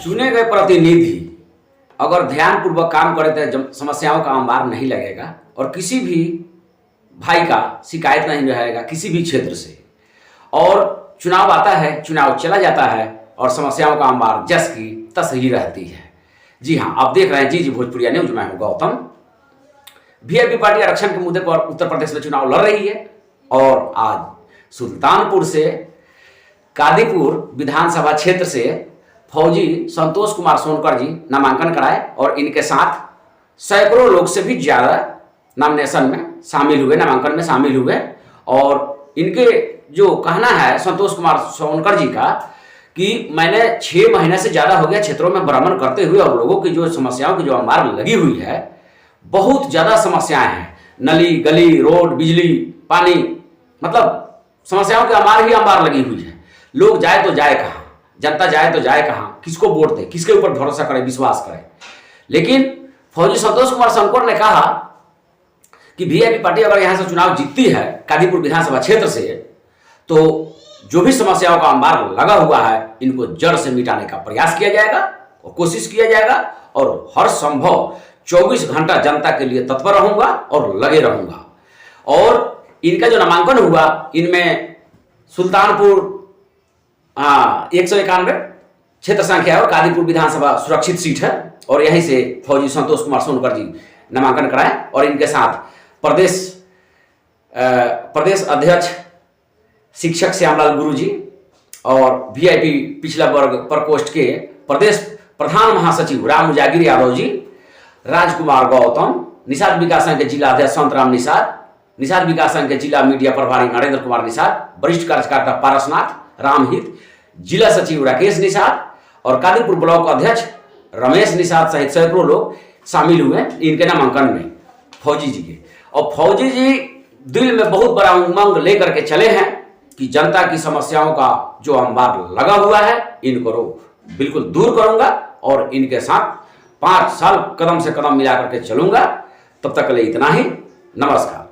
चुने गए प्रतिनिधि अगर ध्यानपूर्वक काम करे तो समस्याओं का अंबार नहीं लगेगा और किसी भी भाई का शिकायत नहीं रहेगा किसी भी क्षेत्र से। और चुनाव आता है, चुनाव चला जाता है और समस्याओं का अंबार जस की तस ही रहती है। जी हाँ, आप देख रहे हैं जी भोजपुरिया न्यूज। मैं हूं गौतम। वीआईपी पार्टी आरक्षण के मुद्दे पर उत्तर प्रदेश में चुनाव लड़ रही है और आज सुल्तानपुर से कादीपुर विधानसभा क्षेत्र से फौजी संतोष कुमार सोनकर जी नामांकन कराए और इनके साथ सैकड़ों लोग से भी ज़्यादा नॉमिनेशन में शामिल हुए, नामांकन में शामिल हुए। और इनके जो कहना है संतोष कुमार सोनकर जी का कि मैंने 6 महीने से ज़्यादा हो गया क्षेत्रों में भ्रमण करते हुए और लोगों की जो समस्याओं की जो अंबार लगी हुई है, बहुत ज़्यादा समस्याएं हैं। नली गली, रोड, बिजली, पानी, मतलब समस्याओं की अंबार ही अंबार लगी हुई है। लोग जाए तो जाए कहाँ, जनता जाए तो जाए कहाँ, किसको वोट दे, किसके ऊपर भरोसा करे, विश्वास करे। लेकिन फौजी संतोष कुमार सोनकर ने कहा कि वीआईपी पार्टी अगर यहाँ से चुनाव जीतती है कादीपुर विधानसभा क्षेत्र से, तो जो भी समस्याओं का अंबार लगा हुआ है इनको जड़ से मिटाने का प्रयास किया जाएगा और कोशिश किया जाएगा और हर संभव 24 घंटा जनता के लिए तत्पर रहूंगा और लगे रहूंगा। और इनका जो नामांकन हुआ, इनमें सुल्तानपुर 191 क्षेत्र संख्या और कादीपुर विधानसभा सुरक्षित सीट है और यहीं से फौजी संतोष कुमार सोनकर जी नामांकन कराए और इनके साथ प्रदेश अध्यक्ष शिक्षक श्यामलाल गुरु जी और वीआईपी पिछला वर्ग प्रकोष्ठ के प्रदेश प्रधान महासचिव राम उजागिर यादव जी, राजकुमार गौतम, निषाद विकास संघ के जिला अध्यक्ष संतराम निषाद, निषाद विकास संघ के जिला मीडिया प्रभारी नरेंद्र कुमार निषाद, वरिष्ठ कार्यकर्ता पारसनाथ रामहित, जिला सचिव राकेश निषाद और कादीपुर ब्लॉक अध्यक्ष रमेश निषाद सहित सैकड़ों लोग शामिल हुए इनके नामांकन में फौजी जी के। और फौजी जी दिल में बहुत बड़ा उमंग लेकर के चले हैं कि जनता की समस्याओं का जो अंबार लगा हुआ है इनको बिल्कुल दूर करूंगा और इनके साथ 5 साल कदम से कदम मिला करके चलूंगा। तब तक के लिए इतना ही। नमस्कार।